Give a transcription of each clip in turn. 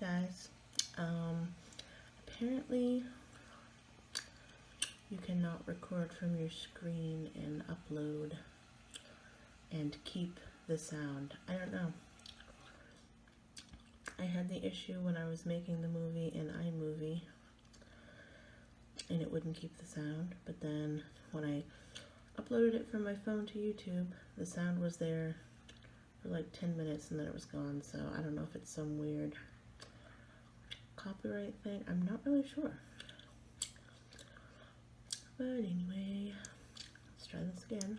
guys, apparently you cannot record from your screen and upload and keep the sound. I don't know. I had the issue when I was making the movie in iMovie and it wouldn't keep the sound, but then when I uploaded it from my phone to YouTube, the sound was there for like 10 minutes and then it was gone, so I don't know if it's some weird copyright thing. I'm not really sure. But anyway, let's try this again.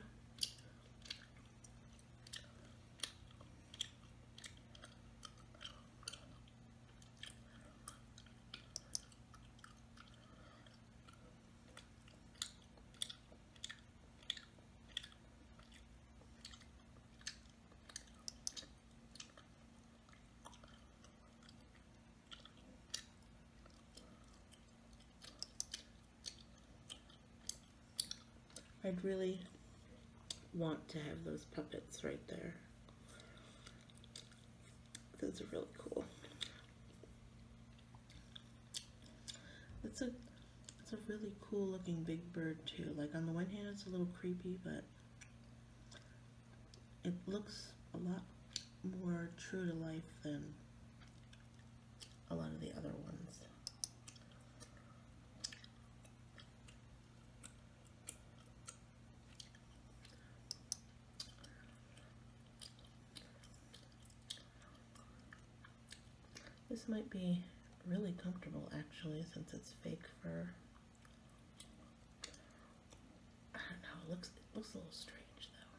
I'd really want to have those puppets right there. Those are really cool. It's a really cool looking big bird too. Like on the one hand it's a little creepy, but it looks a lot more true to life than a lot of the other ones. This might be really comfortable actually, since it's fake fur. I don't know, it looks a little strange though.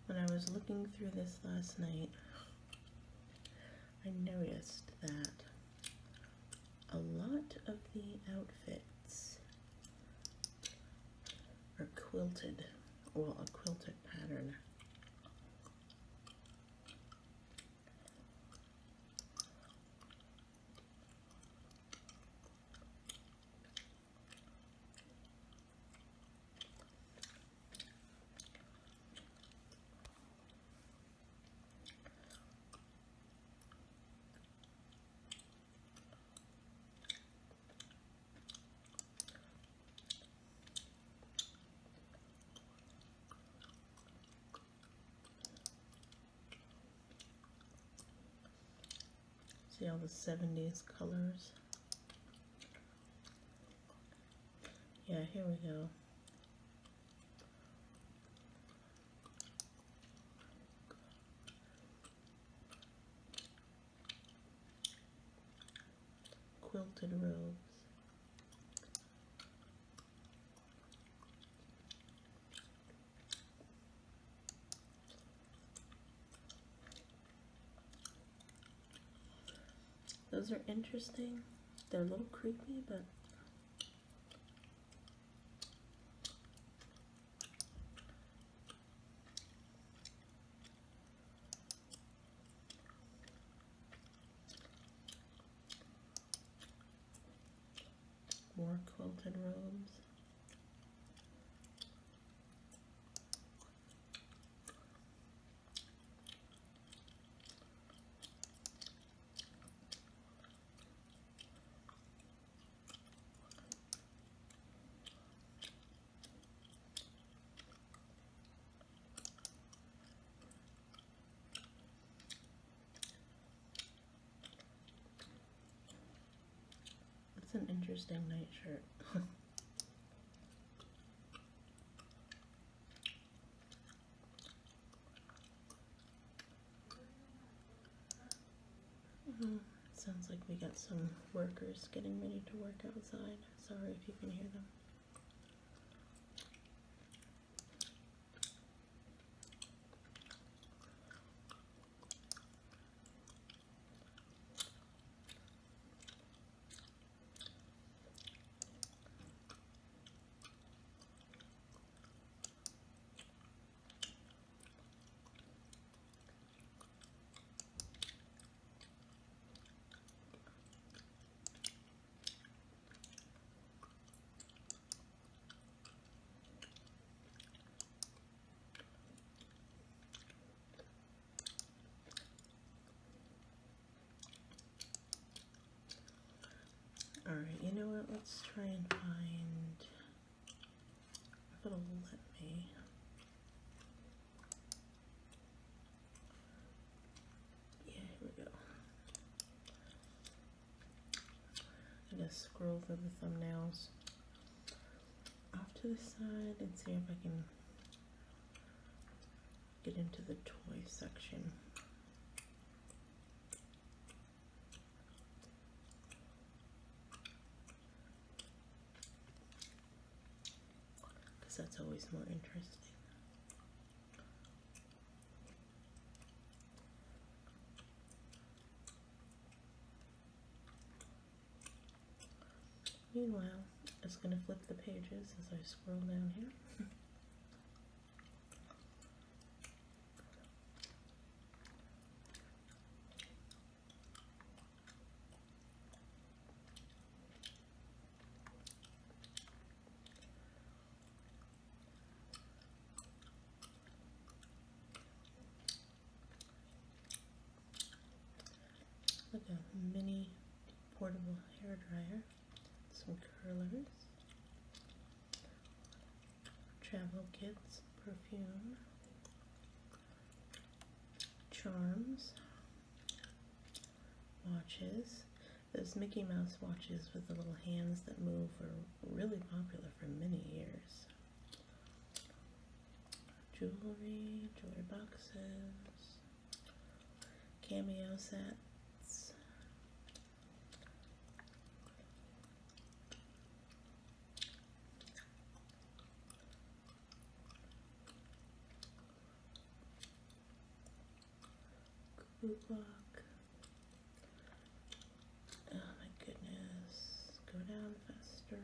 When I was looking through this last night, I noticed that a lot of the outfits are quilted, well, a quilted pattern. See all the 70s colors? Yeah, here we go. Quilted robes. Those are interesting. They're a little creepy, but more quilted robes. An interesting nightshirt. Sounds like we got some workers getting ready to work outside. Sorry if you can hear them. Alright, you know what? Let's try and find if it'll let me. Yeah, here we go. I'm gonna scroll through the thumbnails off to the side and see if I can get into the toy section. Because that's always more interesting. Meanwhile, it's going to flip the pages as I scroll down here. Like a mini portable hair dryer, some curlers, travel kits, perfume, charms, watches. Those Mickey Mouse watches with the little hands that move were really popular for many years. Jewelry, jewelry boxes, cameo sets, glue block. Oh my goodness, go down faster.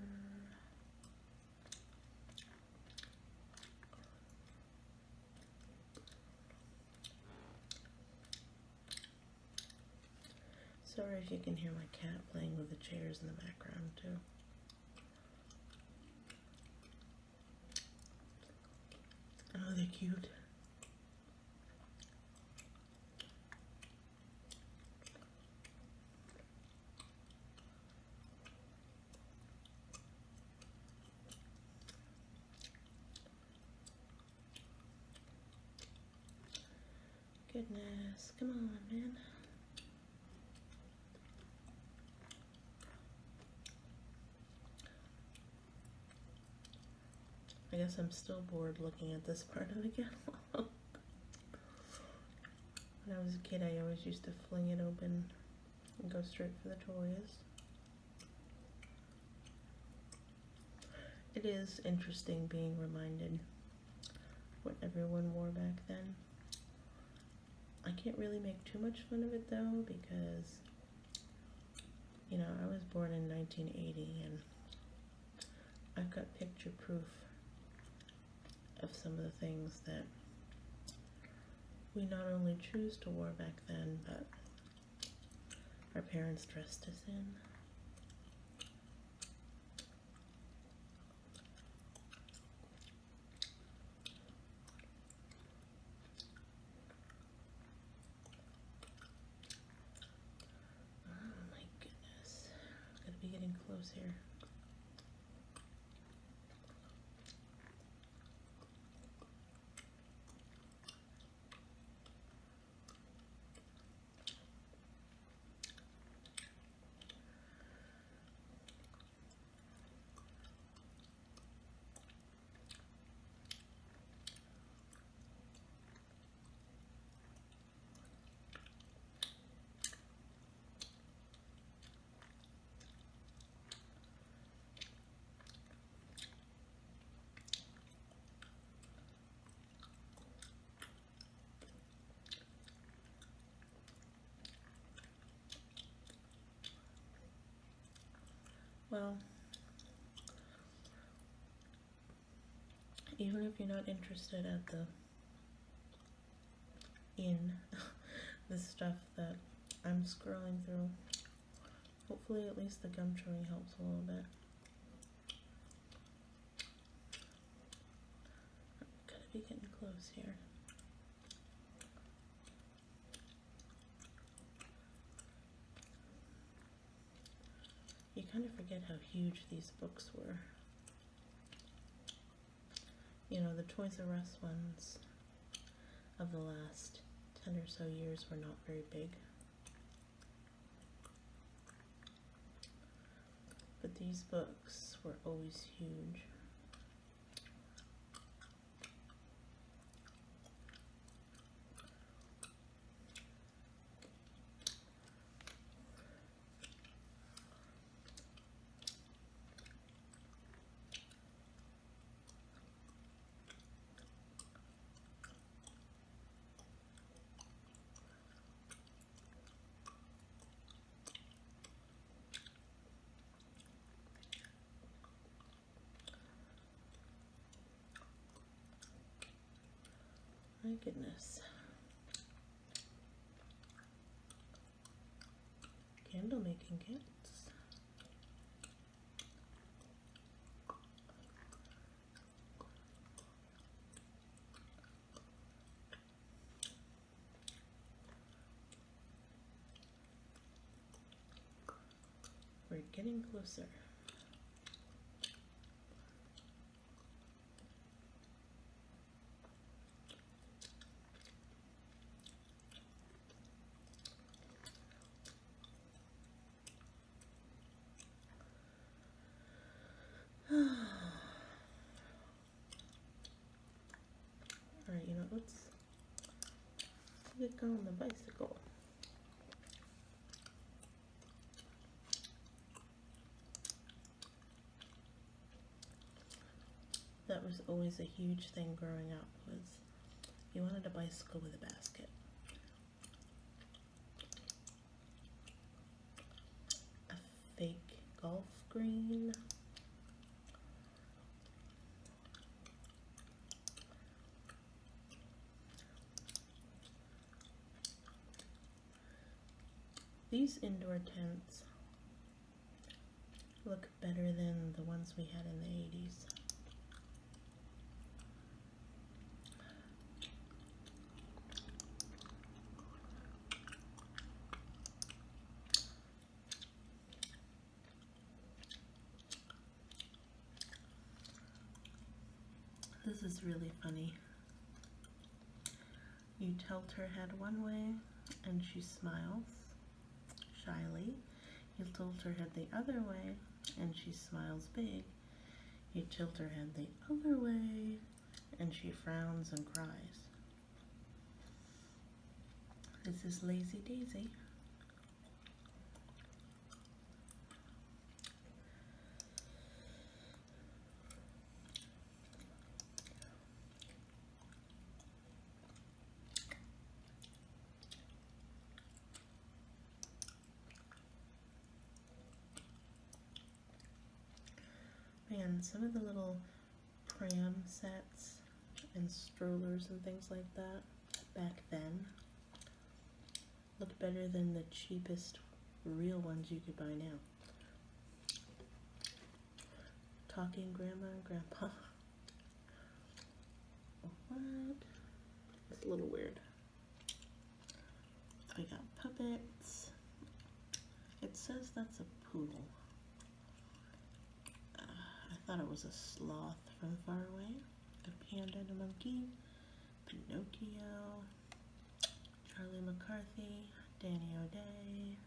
Sorry if you can hear my cat playing with the chairs in the background too. Oh, they're cute. Goodness, come on, man. I guess I'm still bored looking at this part of the catalog. When I was a kid, I always used to fling it open and go straight for the toys. It is interesting being reminded what everyone wore back then. I can't really make too much fun of it though, because, you know, I was born in 1980 and I've got picture proof of some of the things that we not only choose to wear back then, but our parents dressed us in. Oh my goodness, gotta be getting close here. Well, even if you're not interested at the stuff that I'm scrolling through, hopefully at least the gum chewing helps a little bit. Gotta be getting close here. You kind of forget how huge these books were. You know, the Toys R Us ones of the last 10 or so years were not very big. But these books were always huge. My goodness. Candle making kits. We're getting closer. Alright, you know, let's get going on the bicycle. That was always a huge thing growing up, was you wanted a bicycle with a basket. A fake golf green. These indoor tents look better than the ones we had in the 80s. This is really funny. You tilt her head one way and she smiles shyly. You tilt her head the other way and she smiles big. You tilt her head the other way and she frowns and cries. This is Lazy Daisy. Man, some of the little pram sets and strollers and things like that back then looked better than the cheapest real ones you could buy now. Talking grandma and grandpa. What? It's a little weird. We got puppets. It says that's a poodle. I thought it was a sloth from far away. A panda and a monkey. Pinocchio. Charlie McCarthy. Danny O'Day.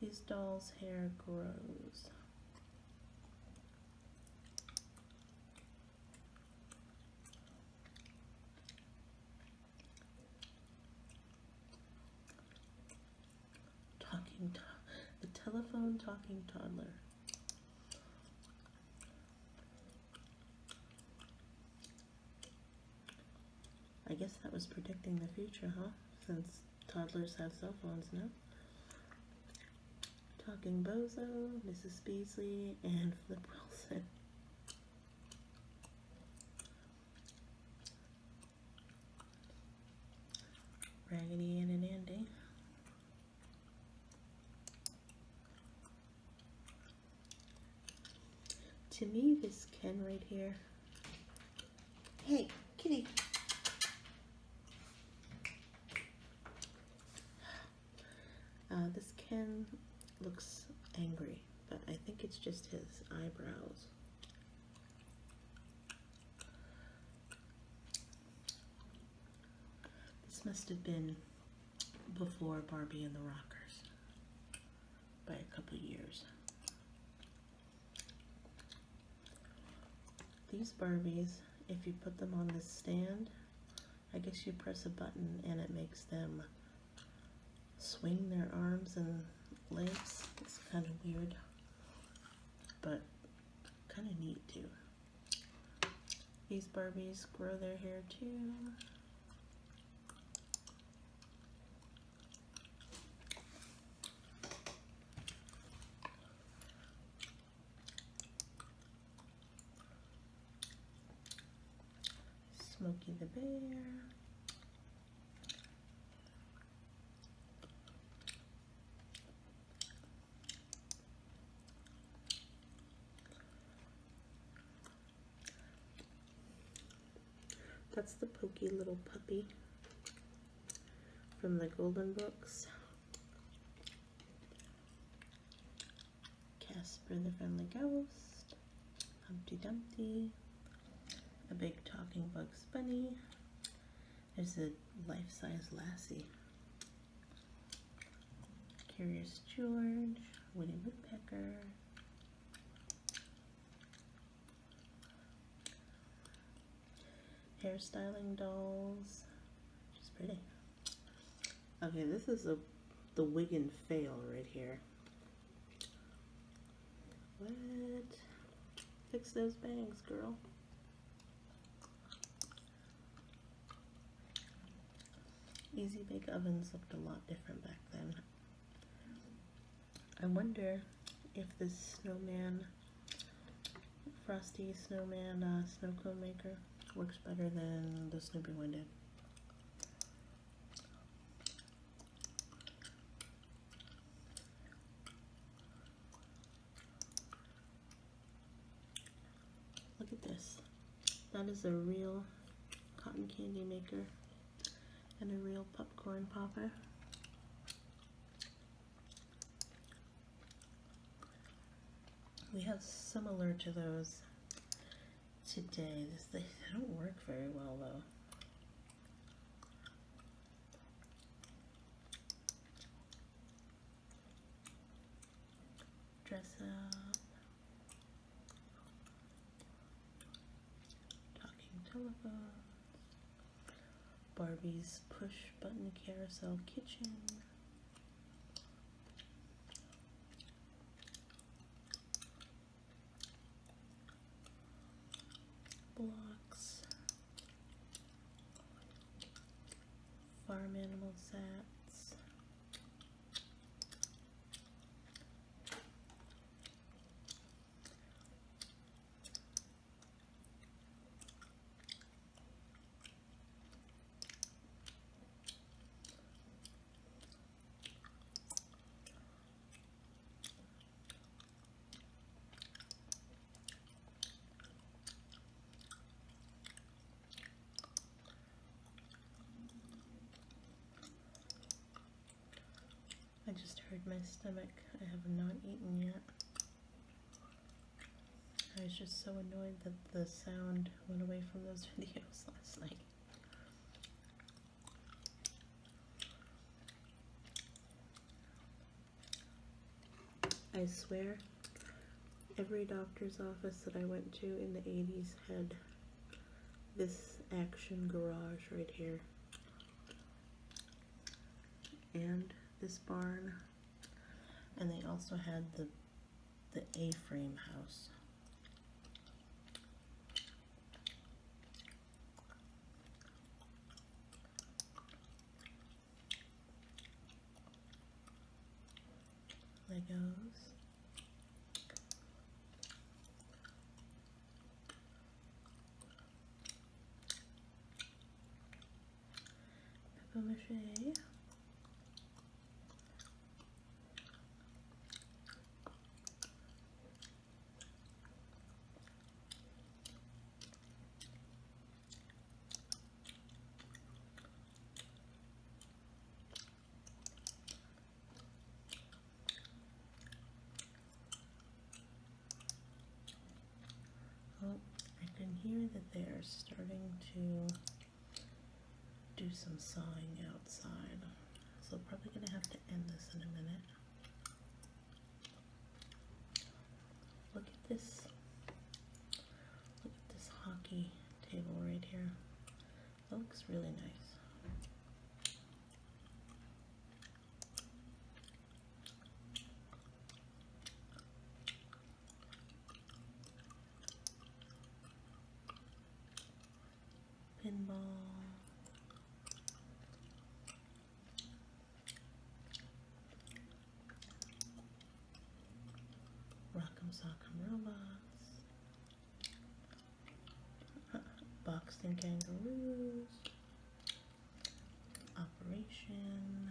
These dolls' hair grows. The telephone talking toddler. I guess that was predicting the future, huh? Since toddlers have cell phones now. Talking Bozo, Mrs. Beasley, and Flip Wilson. Raggedy Ann and Andy. To me, this Ken right here. Hey, kitty. This Ken looks angry, but I think it's just his eyebrows. This must have been before Barbie and the Rockers by a couple years. These Barbies, if you put them on this stand, I guess you press a button and it makes them swing their arms and legs. It's kind of weird, but kind of neat too. These Barbies grow their hair too. Smokey the Bear. That's the pokey little puppy from the Golden Books. Casper the Friendly Ghost. Humpty Dumpty. A big talking Bugs Bunny. There's a life-size Lassie. Curious George. Woody Woodpecker. Hairstyling dolls, which is pretty. Okay, this is the wig and fail right here. What? Fix those bangs, girl. Easy Bake Ovens looked a lot different back then. I wonder if this snowman, Frosty Snowman snow cone maker works better than the Snoopy one did. Look at this. That is a real cotton candy maker and a real popcorn popper. We have similar to those today. They don't work very well though. Dress Up, Talking Telephones, Barbie's Push Button Carousel Kitchen, Blocks, Farm Animal Sats, I just heard my stomach. I have not eaten yet. I was just so annoyed that the sound went away from those videos last night. I swear, every doctor's office that I went to in the 80s had this action garage right here. And this barn, and they also had the A-frame house. Legos. Papier-mâché. I can hear that they are starting to do some sawing outside, so probably gonna have to end this in a minute. Look at this. Look at this hockey table right here. That looks really nice. Pinball. Rock'em Sock'em Robots. Boxing Kangaroos. Operation.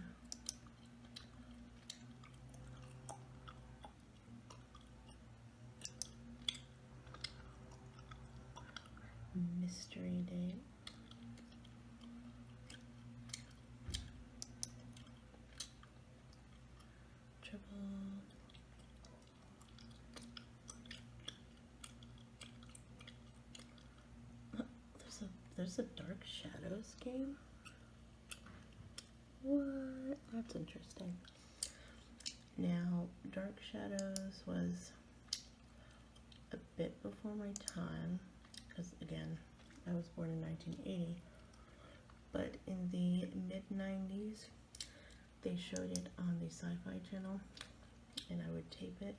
Mystery Date. Triple. There's a Dark Shadows game? What? That's interesting. Now, Dark Shadows was a bit before my time, because again, I was born in 1980, but in the mid-90s, they showed it on the Sci-Fi Channel, and I would tape it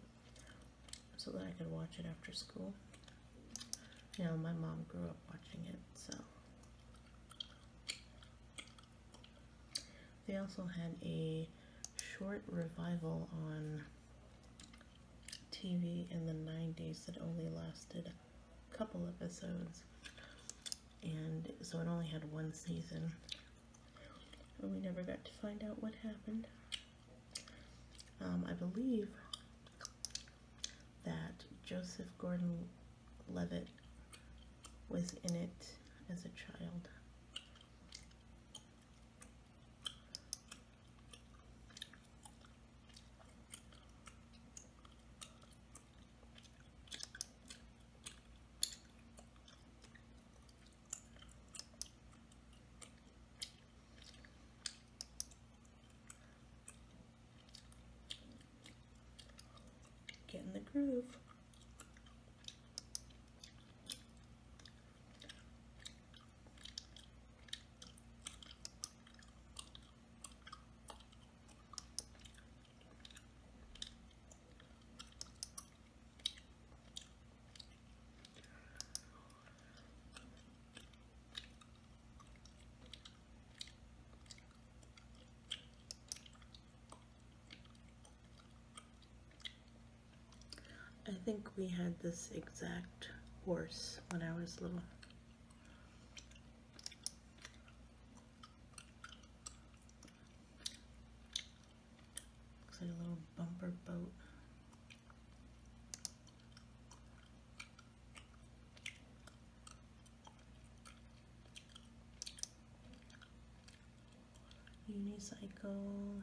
so that I could watch it after school. You know, my mom grew up watching it, so. They also had a short revival on TV in the 90s that only lasted a couple episodes, and so it only had one season, and we never got to find out what happened. I believe that Joseph Gordon-Levitt was in it as a child. Get in the groove. I think we had this exact horse when I was little. Looks like a little bumper boat. Unicycle.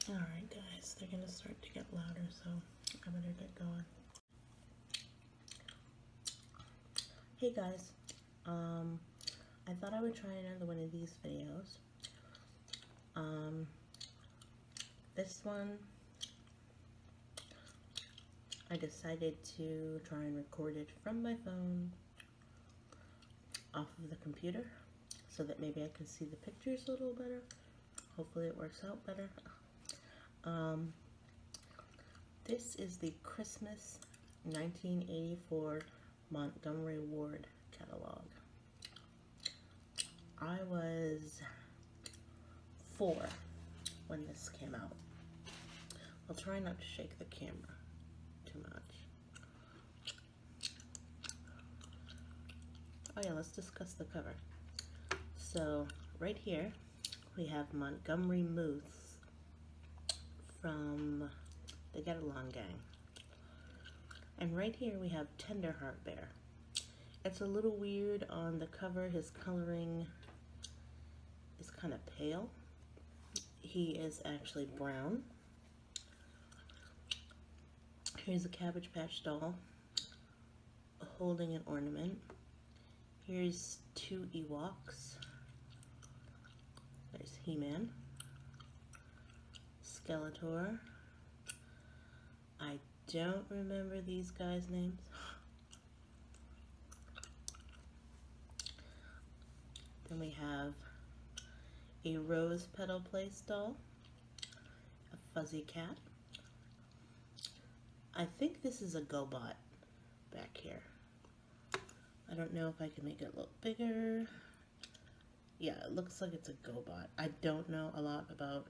Alright guys, they're gonna start to get louder, so I better get going. Hey guys, I thought I would try another one of these videos. This one, I decided to try and record it from my phone off of the computer so that maybe I can see the pictures a little better. Hopefully it works out better. This is the Christmas 1984 Montgomery Ward catalog. I was 4 when this came out. I'll try not to shake the camera too much. Oh yeah, let's discuss the cover. So right here we have Montgomery Moose from the Catalogue gang. And right here we have Tenderheart Bear. It's a little weird on the cover. His coloring is kind of pale. He is actually brown. Here's a Cabbage Patch doll holding an ornament. Here's two Ewoks. There's He-Man, Skeletor. I don't remember these guys' names. Then we have a Rose Petal Place doll, a Fuzzy Cat. I think this is a GoBot back here. I don't know if I can make it look bigger. Yeah, it looks like it's a GoBot. I don't know a lot about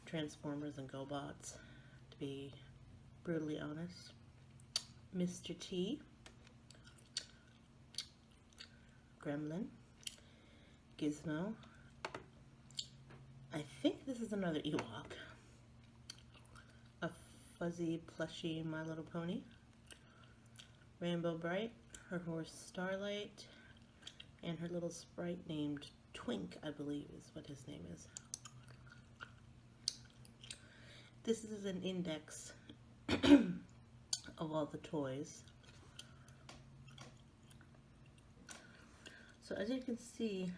Transformers and GoBots, to be brutally honest. Mr. T, Gremlin, Gizmo. I think this is another Ewok. A fuzzy, plushy My Little Pony. Rainbow Bright, her horse Starlight, and her little sprite named Twink, I believe is what his name is. This is an index of all the toys. So as you can see,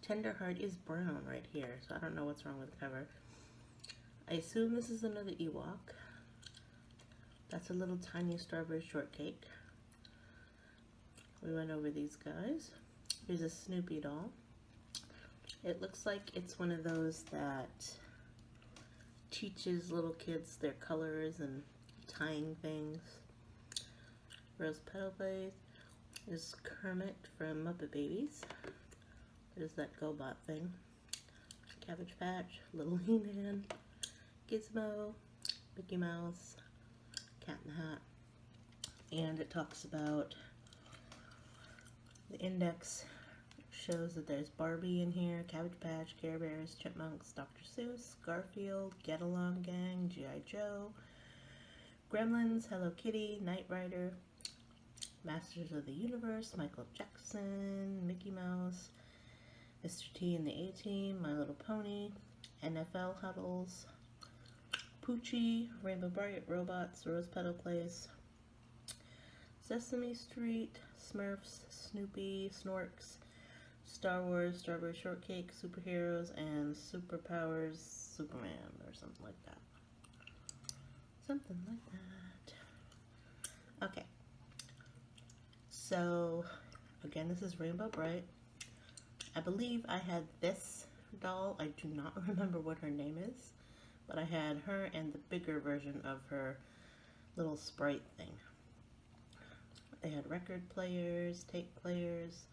Tenderheart is brown right here, so I don't know what's wrong with the cover. I assume this is another Ewok. That's a little tiny strawberry shortcake. We went over these guys. Here's a Snoopy doll. It looks like it's one of those that teaches little kids their colors and tying things. Rose Petal Place. There's Kermit from Muppet Babies. There's that GoBot thing. Cabbage Patch, Little He-Man, Gizmo, Mickey Mouse, Cat in the Hat. And it talks about the index shows that there's Barbie in here, Cabbage Patch, Care Bears, Chipmunks, Dr. Seuss, Garfield, Get Along Gang, G.I. Joe, Gremlins, Hello Kitty, Knight Rider, Masters of the Universe, Michael Jackson, Mickey Mouse, Mr. T and the A-Team, My Little Pony, NFL Huddles, Poochie, Rainbow Bright, Robots, Rose Petal Place, Sesame Street, Smurfs, Snoopy, Snorks, Star Wars, Strawberry Shortcake, Superheroes, and Superpowers Superman, or something like that. Something like that. Okay. So, again, this is Rainbow Bright. I believe I had this doll. I do not remember what her name is, but I had her and the bigger version of her little sprite thing. They had record players, tape players.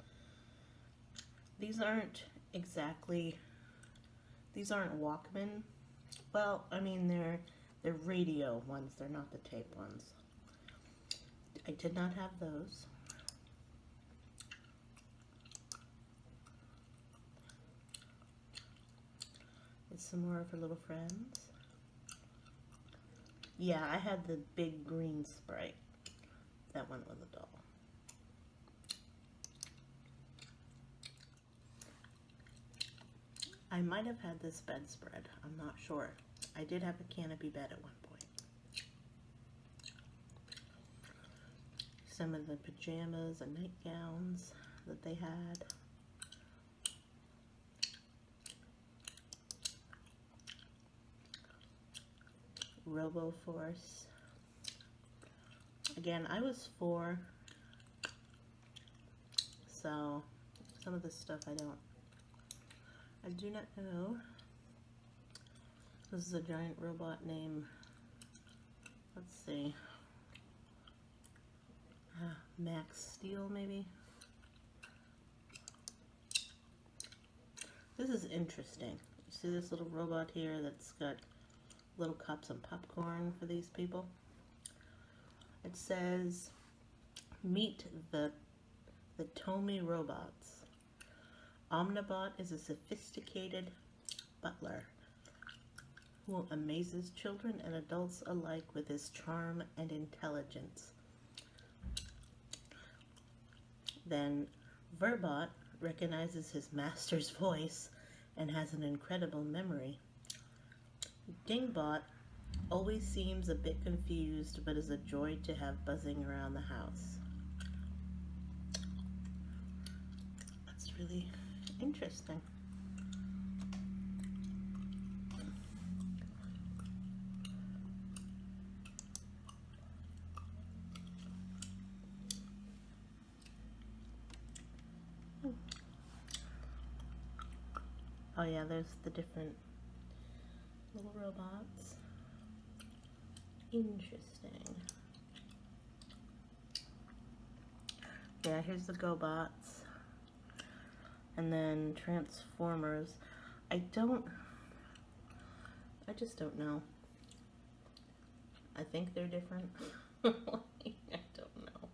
These aren't Walkman. Well, I mean, they're radio ones. They're not the tape ones. I did not have those. It's some more of her little friends. Yeah, I had the big green sprite. That one was a doll. I might have had this bedspread. I'm not sure. I did have a canopy bed at one point. Some of the pajamas and nightgowns that they had. RoboForce. Again, I was 4, so some of this stuff I do not know. This is a giant robot named, let's see, Max Steel maybe? This is interesting. You see this little robot here that's got little cups of popcorn for these people. It says, meet the Tomy robots. Omnibot is a sophisticated butler who amazes children and adults alike with his charm and intelligence. Then Verbot recognizes his master's voice and has an incredible memory. Dingbot always seems a bit confused, but is a joy to have buzzing around the house. That's really interesting. Oh yeah, there's the different little robots. Interesting. Yeah, here's the GoBots. And then Transformers. I just don't know. I think they're different. I don't know.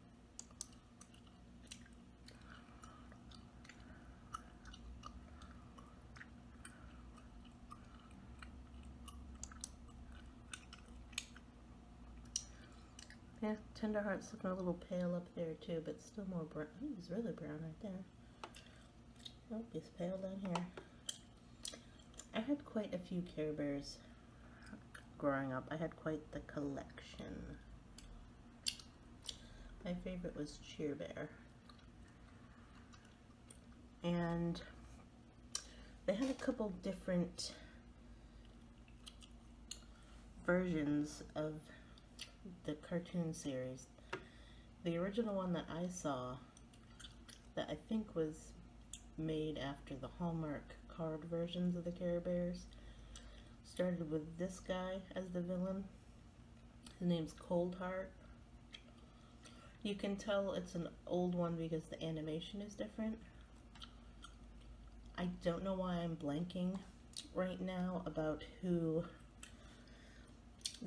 Yeah, Tenderheart's looking a little pale up there too, but still more brown. Oh, he's really brown right there. Oh, he's pale down here. I had quite a few Care Bears growing up. I had quite the collection. My favorite was Cheer Bear. And they had a couple different versions of the cartoon series. The original one that I saw, that I think was made after the Hallmark card versions of the Care Bears, started with this guy as the villain. His name's Coldheart. You can tell it's an old one because the animation is different. I don't know why I'm blanking right now about who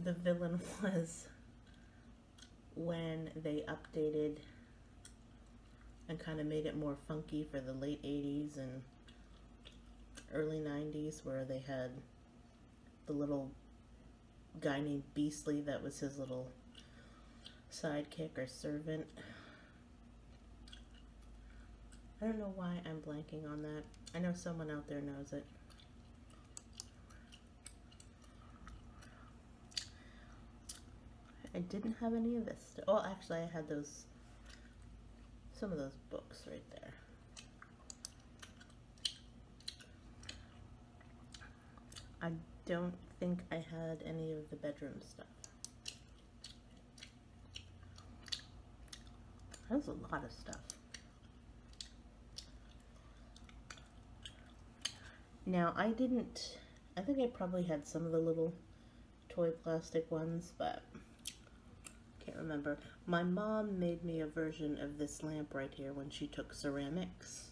the villain was when they updated and kind of made it more funky for the late 80s and early 90s, where they had the little guy named Beastly that was his little sidekick or servant. I don't know why I'm blanking on that. I know someone out there knows it. I didn't have any of this. Oh, actually, I had those, some of those books right there. I don't think I had any of the bedroom stuff. That was a lot of stuff. Now, I think I probably had some of the little toy plastic ones, but can't remember. My mom made me a version of this lamp right here when she took ceramics,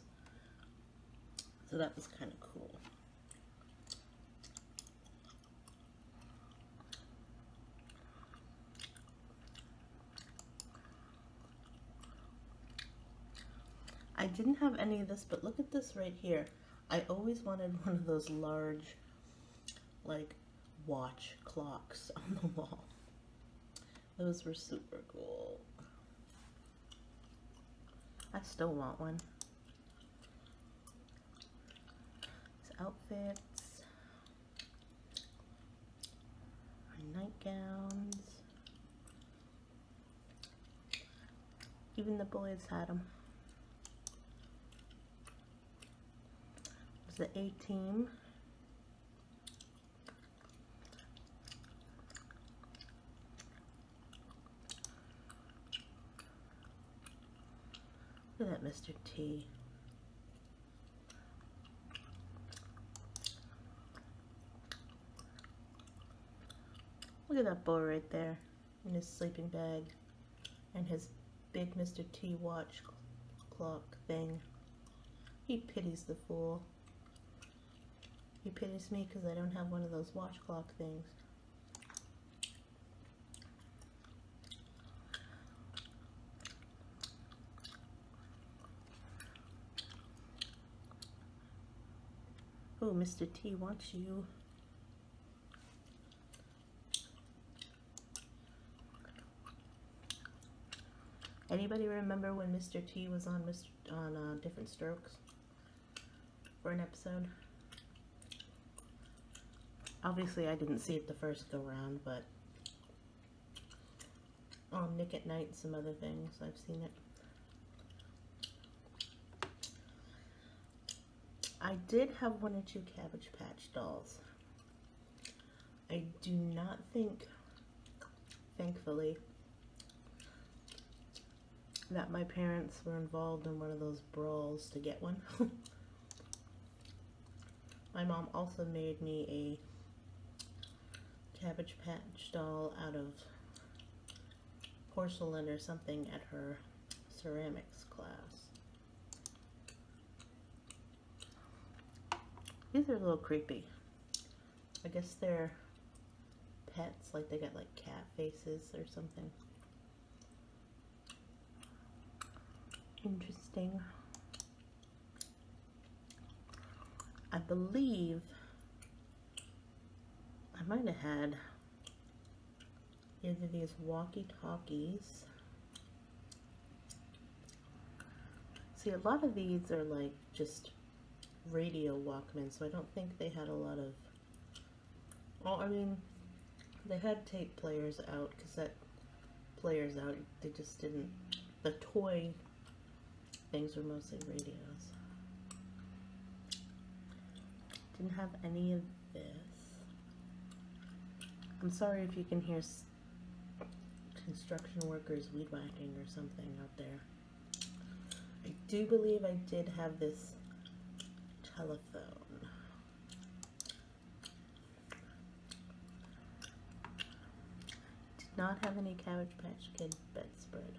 so that was kind of cool. I didn't have any of this, but look at this right here. I always wanted one of those large, like, watch clocks on the wall. Those were super cool. I still want one. These outfits, nightgowns. Even the boys had them. It was the A-Team. Look at that Mr. T. Look at that boy right there in his sleeping bag and his big Mr. T watch clock thing. He pities the fool. He pities me because I don't have one of those watch clock things. Oh, Mr. T wants you. Anybody remember when Mr. T was on Different Strokes for an episode? Obviously, I didn't see it the first go round, but on Nick at Night and some other things, I've seen it. I did have 1 or 2 Cabbage Patch dolls. I do not think, thankfully, that my parents were involved in one of those brawls to get one. My mom also made me a Cabbage Patch doll out of porcelain or something at her ceramics class. These are a little creepy. I guess they're pets, like they got like cat faces or something. Interesting. I believe I might have had either these walkie-talkies. See, a lot of these are like just radio Walkman, so I don't think they had a lot of, well, I mean, they had tape players out, cassette players out, they just didn't, the toy things were mostly radios. Didn't have any of this. I'm sorry if you can hear construction workers weed whacking or something out there. I do believe I did have this telephone. Did not have any Cabbage Patch Kid bedspread.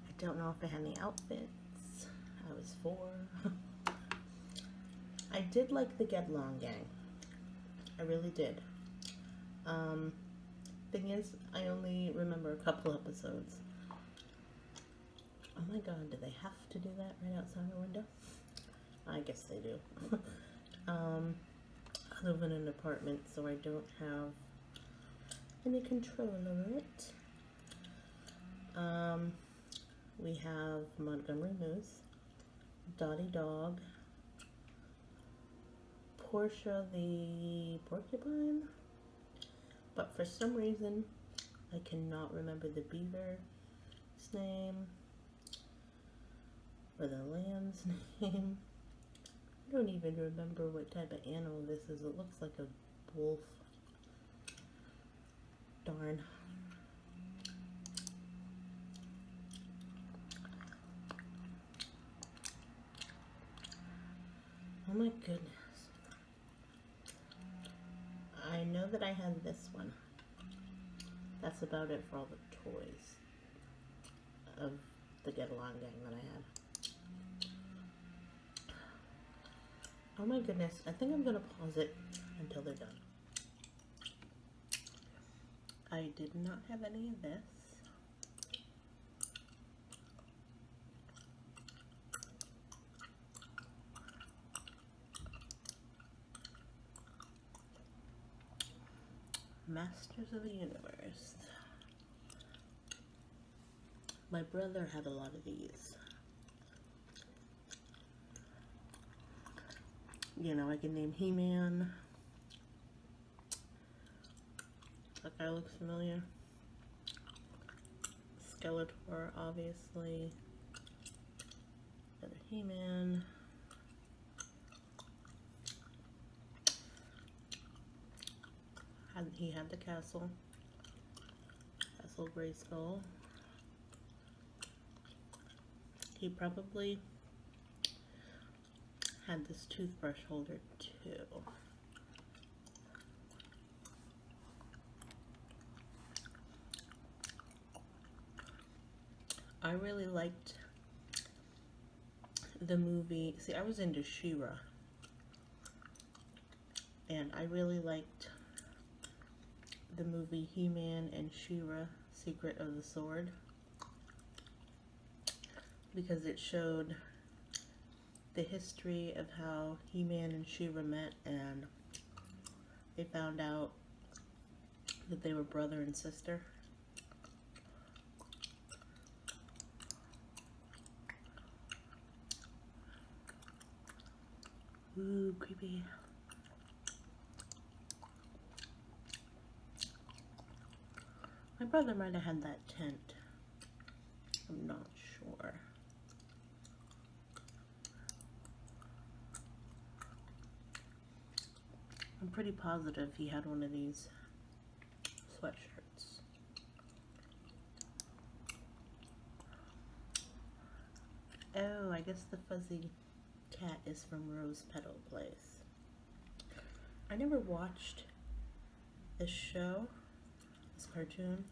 I don't know if I had any outfits. I was 4. I did like the Get Along Gang. I really did. Thing is, I only remember a couple episodes. Oh my god, do they have to do that right outside our window? I guess they do. I live in an apartment, so I don't have any control over it. We have Montgomery Moose, Dottie Dog, Portia the Porcupine, but for some reason I cannot remember the beaver's name or the lamb's name. I don't even remember what type of animal this is. It looks like a wolf. Darn. Oh my goodness. I know that I had this one. That's about it for all the toys of the Get Along Gang that I had. Oh my goodness, I think I'm gonna pause it until they're done. I did not have any of this. Masters of the Universe. My brother had a lot of these. You know, I can name He-Man. That guy looks familiar. Skeletor, obviously. Another He-Man. He had the Castle Grayskull. He probably had this toothbrush holder too. I really liked the movie. See, I was into She-Ra, and I really liked the movie He-Man and She-Ra, Secret of the Sword, because it showed the history of how He-Man and She-Ra met, and they found out that they were brother and sister. Ooh, creepy. My brother might have had that tent. I'm not sure. I'm pretty positive he had one of these sweatshirts. Oh, I guess the fuzzy cat is from Rose Petal Place. I never watched this show, this cartoon,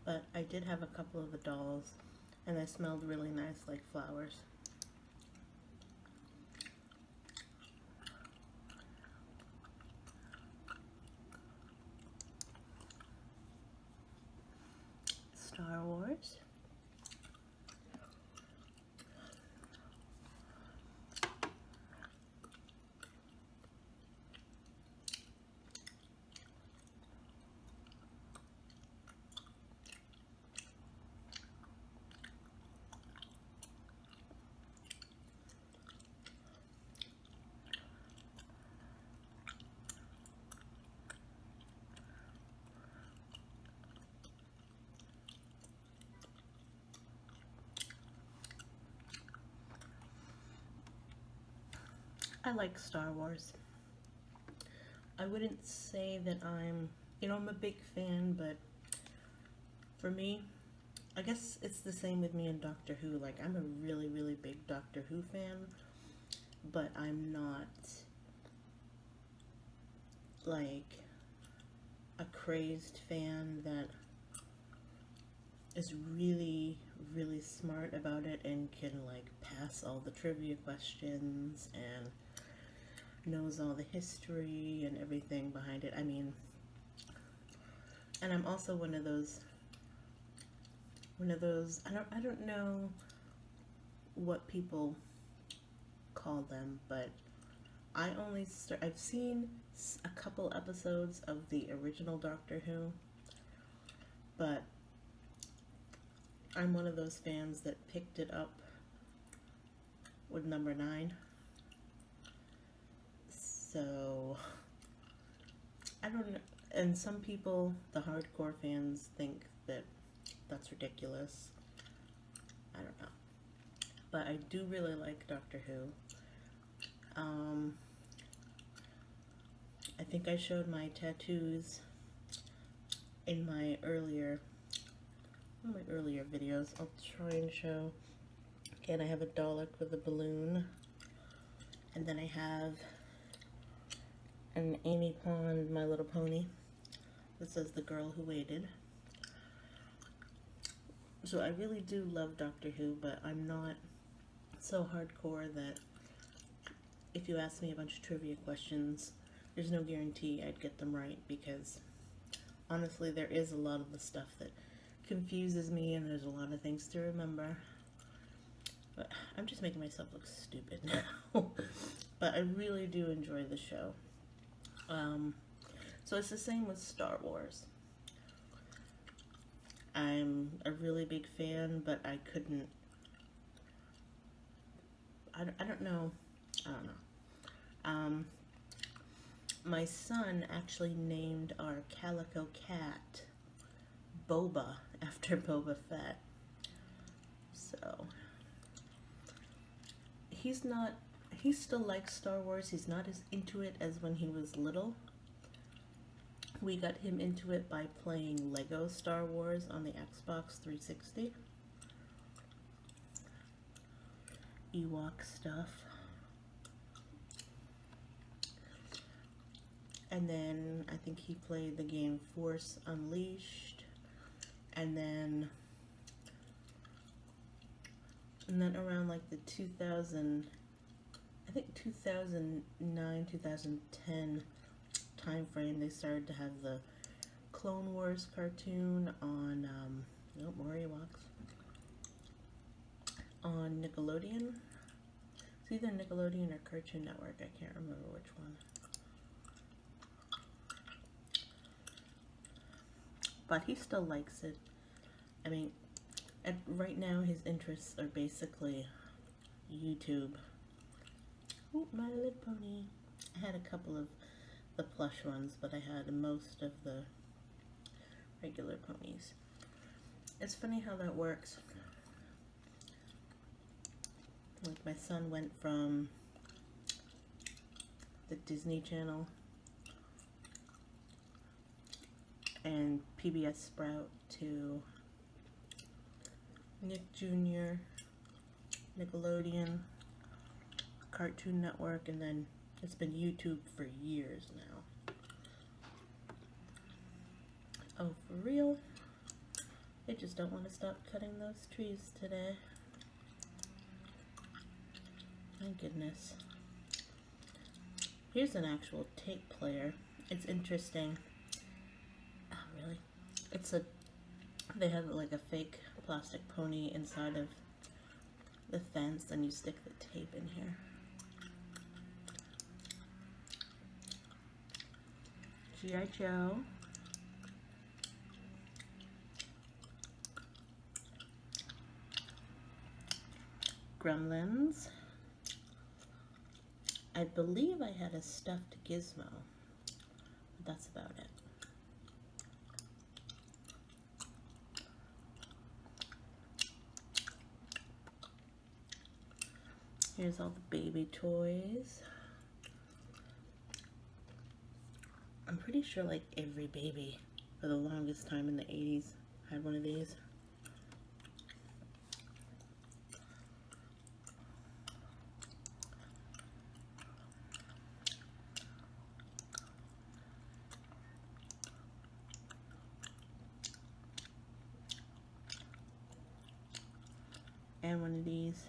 but I did have a couple of the dolls, and they smelled really nice like flowers. Star Wars. I like Star Wars. I wouldn't say that I'm a big fan, but for me, I guess it's the same with me and Doctor Who. Like, I'm a really, really big Doctor Who fan, but I'm not like a crazed fan that is really, really smart about it and can like pass all the trivia questions and knows all the history and everything behind it. I mean, and I'm also one of those I don't know what people call them, but I've seen a couple episodes of the original Doctor Who, but I'm one of those fans that picked it up with number 9. So, I don't know, and some people, the hardcore fans, think that that's ridiculous. I don't know. But I do really like Doctor Who. I think I showed my tattoos in my earlier videos. I'll try and show. Again, I have a Dalek with a balloon. And then I have an Amy Pond, My Little Pony. This says The Girl Who Waited. So I really do love Doctor Who, but I'm not so hardcore that if you ask me a bunch of trivia questions, there's no guarantee I'd get them right, because honestly there is a lot of the stuff that confuses me and there's a lot of things to remember. But I'm just making myself look stupid now. But I really do enjoy the show. So it's the same with Star Wars. I'm a really big fan, but I couldn't, I don't know. My son actually named our calico cat Boba after Boba Fett. So he still likes Star Wars. He's not as into it as when he was little. We got him into it by playing Lego Star Wars on the Xbox 360. Ewok stuff. And then I think he played the game Force Unleashed. And then around like the 2009, 2010 time frame, they started to have the Clone Wars cartoon on more Ewoks on Nickelodeon. It's either Nickelodeon or Cartoon Network. I can't remember which one. But he still likes it. I mean, right now his interests are basically YouTube. Ooh, My Little Pony. I had a couple of the plush ones, but I had most of the regular ponies. It's funny how that works. Like, my son went from the Disney Channel and PBS Sprout to Nick Jr., Nickelodeon, Cartoon Network, and then it's been YouTube for years now. Oh, for real? They just don't want to stop cutting those trees today. My goodness. Here's an actual tape player. It's interesting. Oh, really? They have like a fake plastic pony inside of the fence, and you stick the tape in here. G.I. Joe. Gremlins. I believe I had a stuffed Gizmo, but that's about it. Here's all the baby toys. I'm pretty sure like every baby for the longest time in the 80s had one of these. And one of these.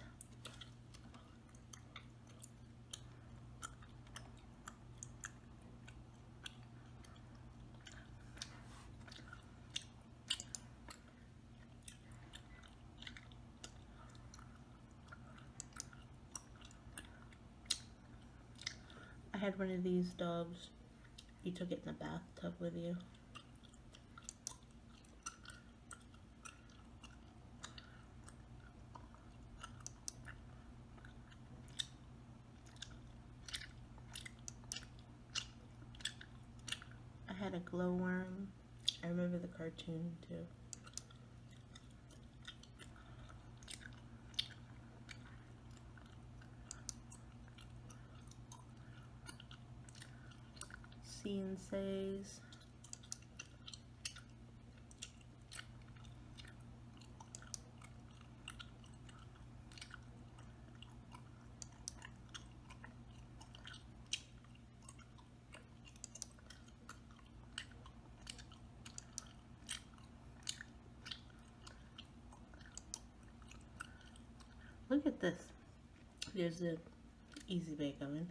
I had one of these dogs. You took it in the bathtub with you. I had a glowworm. I remember the cartoon too. Scene says. Look at this. There's an easy bake oven.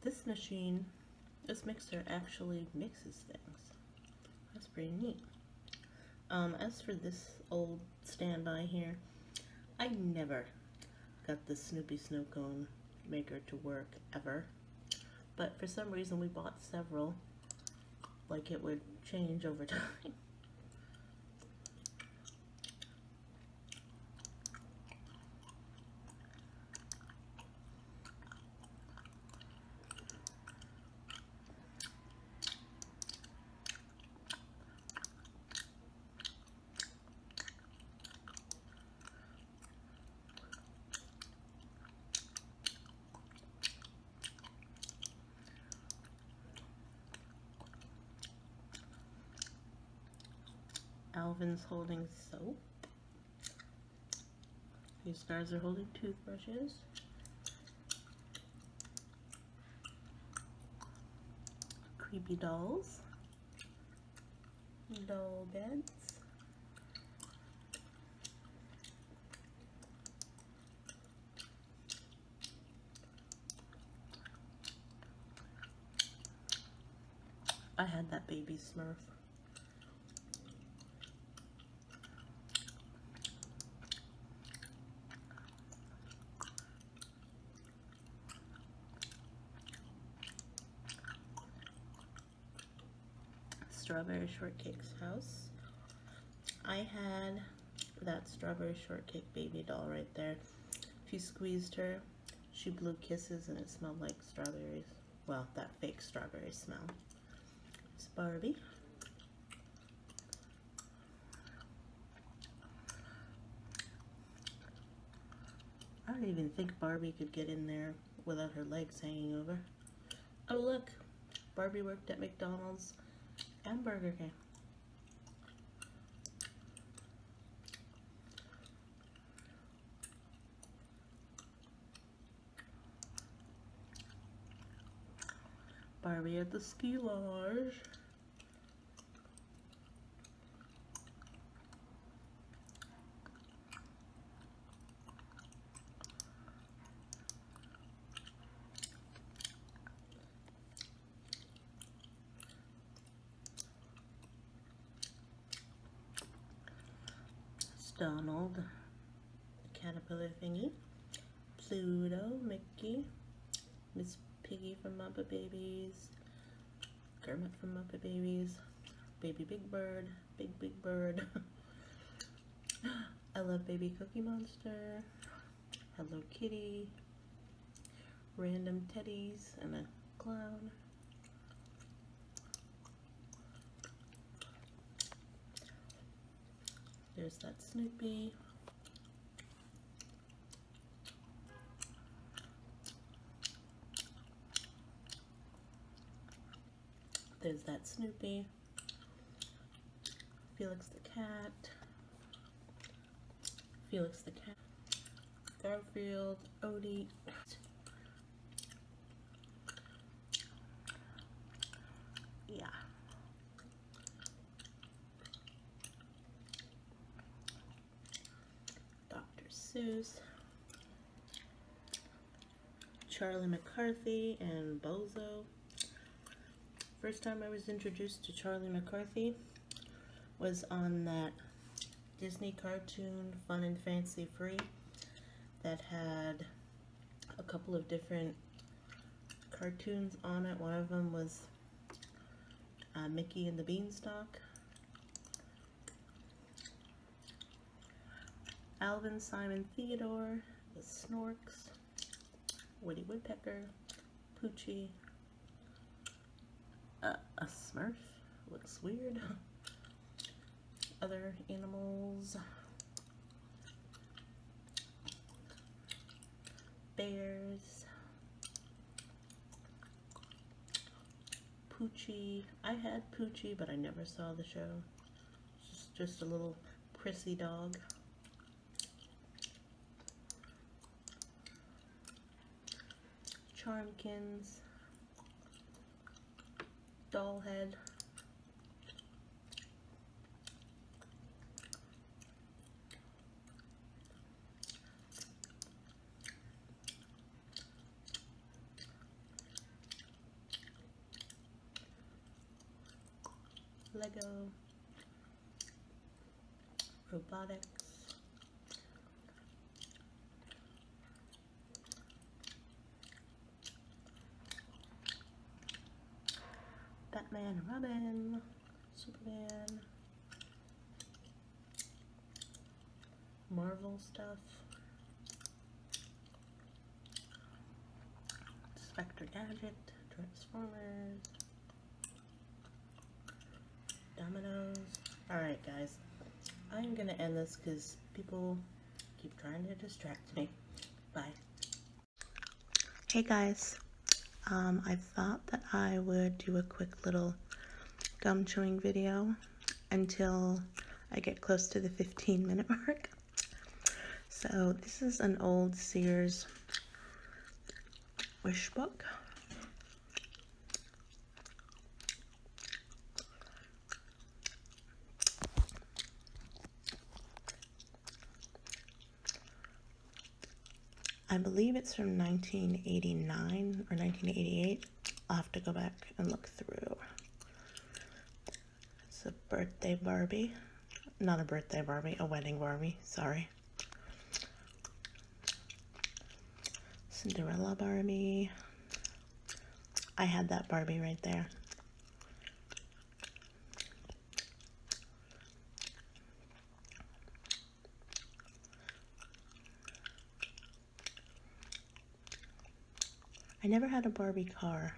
This machine, this mixer actually mixes things. That's pretty neat. As for this old standby here, I never got the Snoopy Snow Cone maker to work ever. But for some reason we bought several, like it would change over time. Alvin's holding soap. These guys are holding toothbrushes. Creepy dolls. Doll beds. I had that baby Smurf. Strawberry Shortcake's house. I had that Strawberry Shortcake baby doll right there. If you squeezed her, she blew kisses and it smelled like strawberries. Well, that fake strawberry smell. It's Barbie. I don't even think Barbie could get in there without her legs hanging over. Oh look, Barbie worked at McDonald's and Burger King. Barbie at the ski lodge. Donald, the caterpillar thingy, Pluto, Mickey, Miss Piggy from Muppet Babies, Kermit from Muppet Babies, Baby Big Bird, Big Bird. I love Baby Cookie Monster, Hello Kitty, random teddies, and a clown. There's that Snoopy. There's that Snoopy. Felix the cat. Felix the cat. Garfield, Odie. Yeah. Seuss, Charlie McCarthy, and Bozo. First time I was introduced to Charlie McCarthy was on that Disney cartoon Fun and Fancy Free that had a couple of different cartoons on it. One of them was Mickey and the Beanstalk. Alvin, Simon, Theodore, the Snorks, Woody Woodpecker, Poochie, a Smurf, looks weird, other animals, bears, Poochie. I had Poochie, but I never saw the show. It's just a little prissy dog. Charmkins, Dollhead, Lego, robotics, Batman, Robin, Superman, Marvel stuff, Spectre Gadget, Transformers, Dominoes. Alright guys, I'm gonna end this because people keep trying to distract me. Bye. Hey guys. I thought that I would do a quick little gum chewing video until I get close to the 15-minute mark. So this is an old Sears wish book. I believe it's from 1989 or 1988. I'll have to go back and look through. It's a birthday Barbie. Not a birthday Barbie, a wedding Barbie, sorry. Cinderella Barbie. I had that Barbie right there. I never had a Barbie car.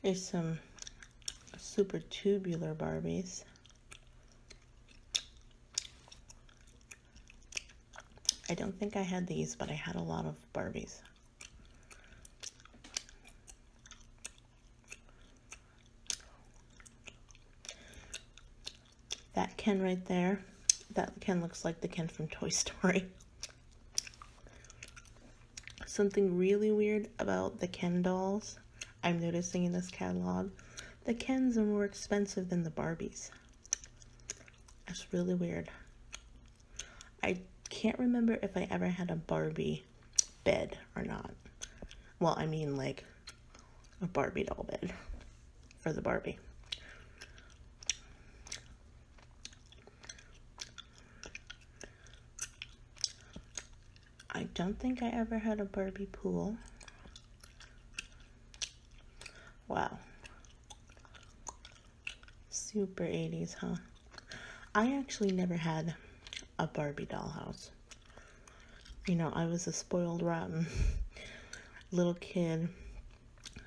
There's some super tubular Barbies. I don't think I had these, but I had a lot of Barbies. That Ken right there, that Ken looks like the Ken from Toy Story. Something really weird about the Ken dolls I'm noticing in this catalog, the Kens are more expensive than the Barbies. That's really weird. I can't remember if I ever had a Barbie bed or not. Well, I mean like a Barbie doll bed for the Barbie. I don't think I ever had a Barbie pool. Wow. Super 80s, huh? I actually never had a Barbie dollhouse. You know, I was a spoiled, rotten little kid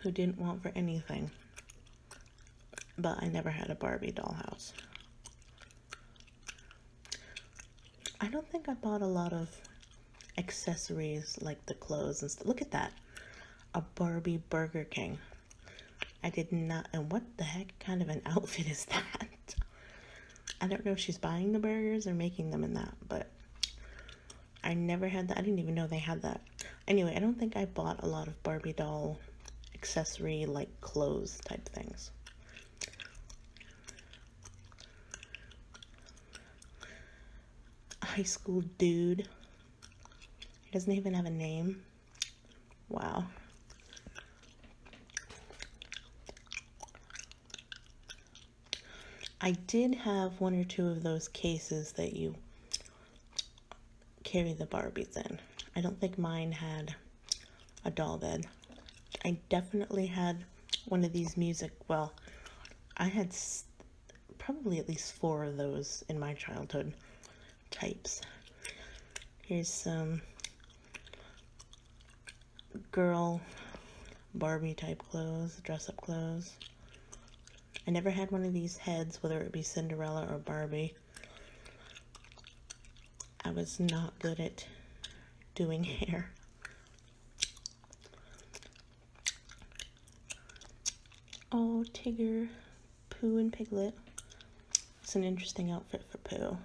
who didn't want for anything. But I never had a Barbie dollhouse. I don't think I bought a lot of accessories like the clothes and stuff. Look at that. A Barbie Burger King. I did not, and what the heck kind of an outfit is that? I don't know if she's buying the burgers or making them in that, but I never had that. I didn't even know they had that. Anyway, I don't think I bought a lot of Barbie doll accessory like clothes type things. High school dude. He doesn't even have a name. Wow. I did have one or two of those cases that you carry the Barbies in. I don't think mine had a doll bed. I definitely had one of these well, I had probably at least 4 of those in my childhood types. Here's some girl Barbie type clothes, dress up clothes. I never had one of these heads, whether it be Cinderella or Barbie. I was not good at doing hair. Oh, Tigger, Pooh, and Piglet. It's an interesting outfit for Pooh.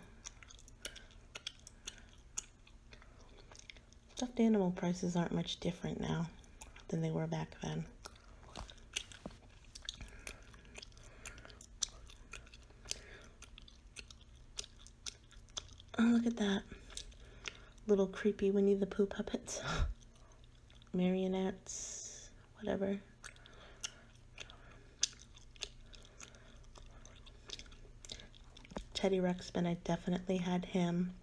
Stuffed animal prices aren't much different now than they were back then. Oh, look at that. Little creepy Winnie the Pooh puppets. Marionettes, whatever. Teddy Ruxpin, I definitely had him.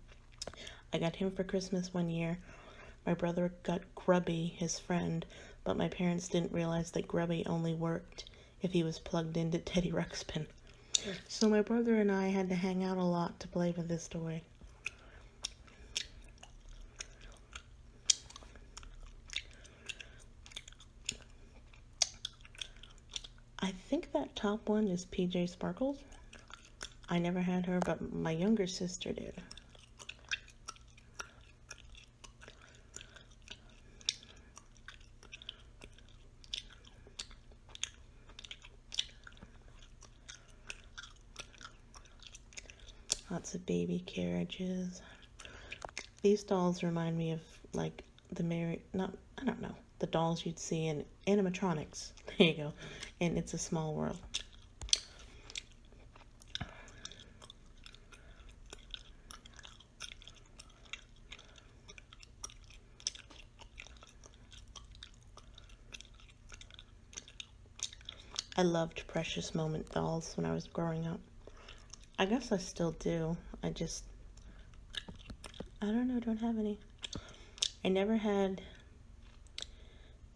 I got him for Christmas one year. My brother got Grubby, his friend, but my parents didn't realize that Grubby only worked if he was plugged into Teddy Ruxpin. So my brother and I had to hang out a lot to play with this toy. I think that top one is PJ Sparkles. I never had her, but my younger sister did. Lots of baby carriages. These dolls remind me of like the I don't know, the dolls you'd see in animatronics. There you go. And It's a Small World. I loved Precious Moment dolls when I was growing up. I guess I still do. I don't know, don't have any. I never had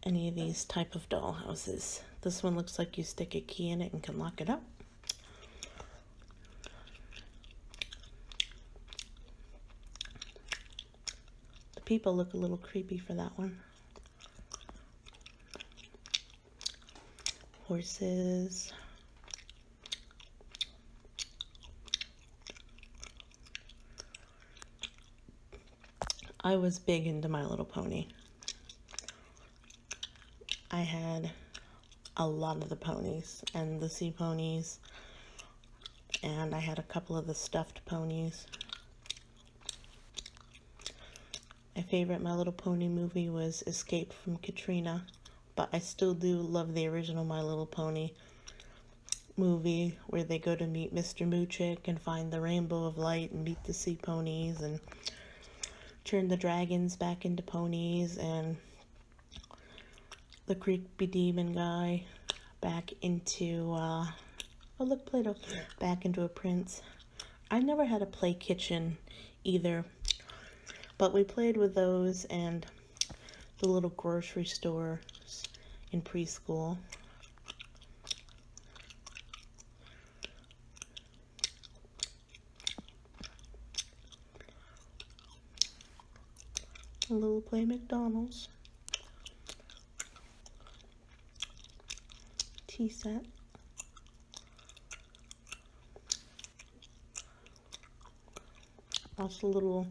any of these type of dollhouses. This one looks like you stick a key in it and can lock it up. The people look a little creepy for that one. Horses. I was big into My Little Pony. I had a lot of the ponies and the sea ponies, and I had a couple of the stuffed ponies. My favorite My Little Pony movie was Escape from Katrina, but I still do love the original My Little Pony movie where they go to meet Mr. Moochick and find the Rainbow of Light and meet the sea ponies and turn the dragons back into ponies and the creepy demon guy back into, oh look, Play-Doh, back into a prince. I never had a play kitchen either, but we played with those and the little grocery stores in preschool. A little play McDonald's. Tea set. Lots of little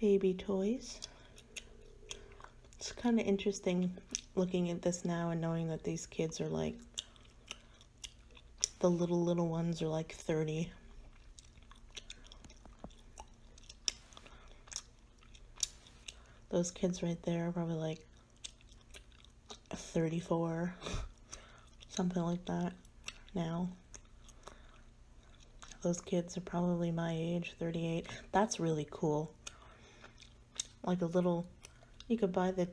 baby toys. It's kind of interesting looking at this now and knowing that these kids are like, the little ones are like 30. Those kids right there are probably like 34, something like that now. Those kids are probably my age, 38. That's really cool. Like a little, you could buy the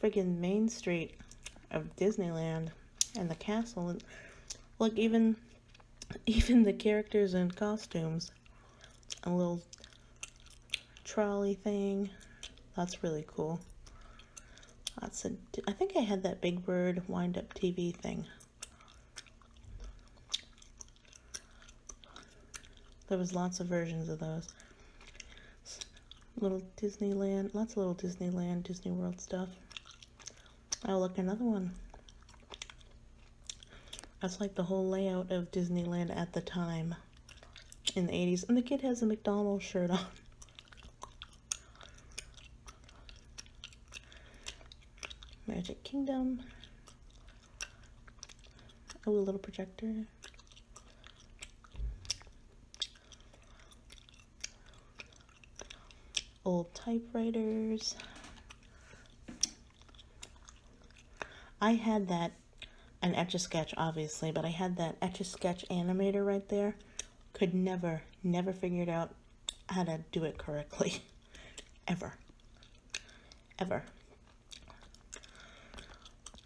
friggin' Main Street of Disneyland and the castle, and like even the characters and costumes. A little trolley thing. That's really cool. I think I had that Big Bird wind-up TV thing. There was lots of versions of those. Little Disneyland, lots of little Disneyland, Disney World stuff. Oh, look, another one. That's like the whole layout of Disneyland at the time in the 80s. And the kid has a McDonald's shirt on. Magic Kingdom. Oh, a little projector. Old typewriters. I had that, an Etch-a-Sketch obviously, but I had that Etch-a-Sketch animator right there. Could never figured out how to do it correctly. Ever.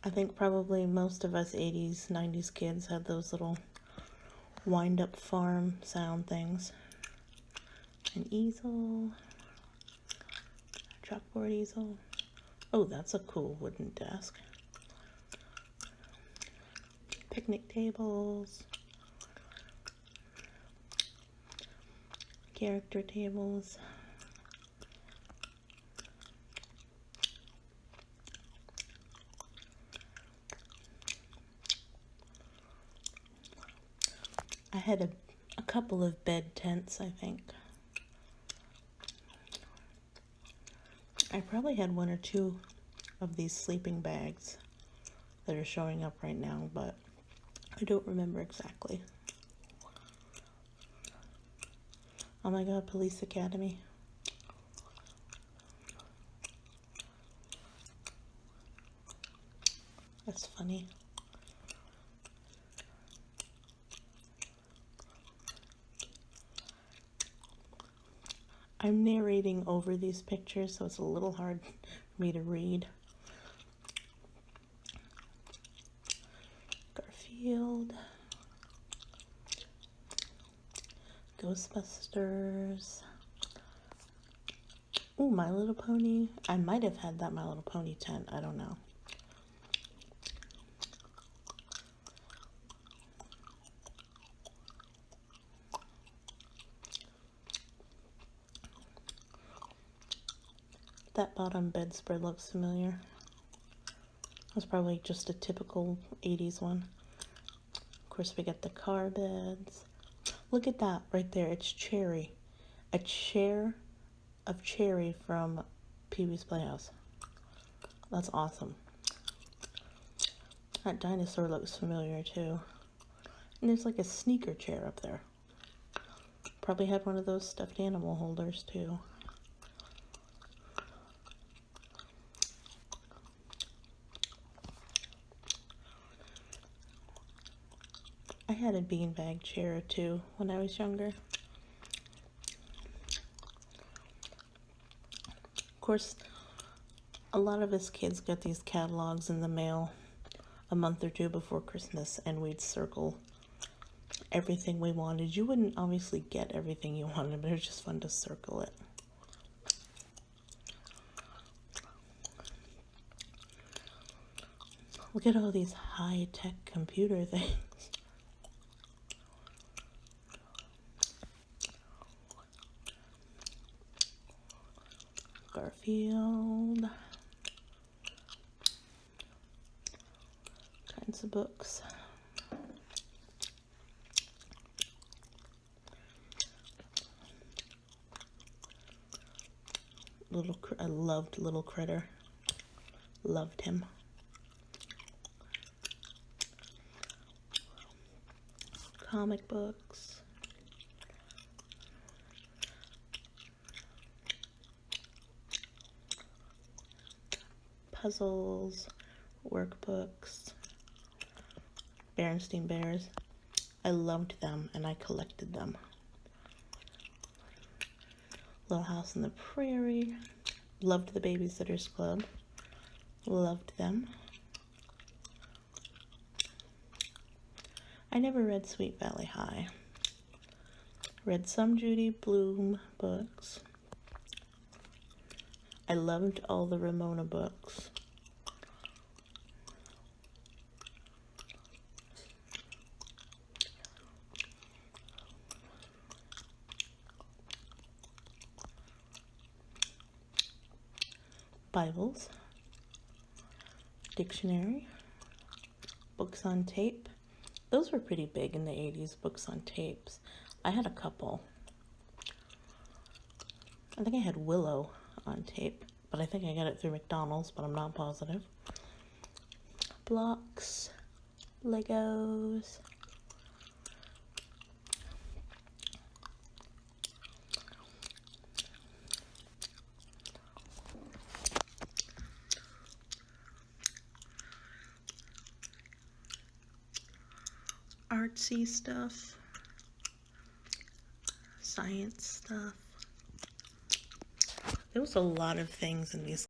I think probably most of us 80s, 90s kids had those little wind-up farm sound things. An easel. Chalkboard easel. Oh, that's a cool wooden desk. Picnic tables. Character tables. I had a couple of bed tents, I think. I probably had one or two of these sleeping bags that are showing up right now, but I don't remember exactly. Oh my god, Police Academy. That's funny. I'm narrating over these pictures, so it's a little hard for me to read. Garfield. Ghostbusters. Ooh, My Little Pony. I might have had that My Little Pony tent. I don't know. That bottom bedspread looks familiar. That's probably just a typical 80s one. Of course, we got the car beds. Look at that right there. It's Cherry. A chair of Cherry from Pee-wee's Playhouse. That's awesome. That dinosaur looks familiar too. And there's like a sneaker chair up there. Probably had one of those stuffed animal holders too. I had a beanbag chair too when I was younger. Of course, a lot of us kids got these catalogs in the mail a month or two before Christmas, and we'd circle everything we wanted. You wouldn't obviously get everything you wanted, but it was just fun to circle it. Look at all these high-tech computer things. Garfield. Kinds of books. I loved Little Critter. Loved him. Comic books. Puzzles. Workbooks. Berenstain Bears. I loved them and I collected them. Little House on the Prairie. Loved the Babysitters Club. Loved them. I never read Sweet Valley High. Read some Judy Blume books. I loved all the Ramona books. Bibles, dictionary, books on tape. Those were pretty big in the 80s, books on tapes. I had a couple. I think I had Willow on tape, but I think I got it through McDonald's, but I'm not positive. Blocks, Legos. Artsy stuff, science stuff. There was a lot of things in these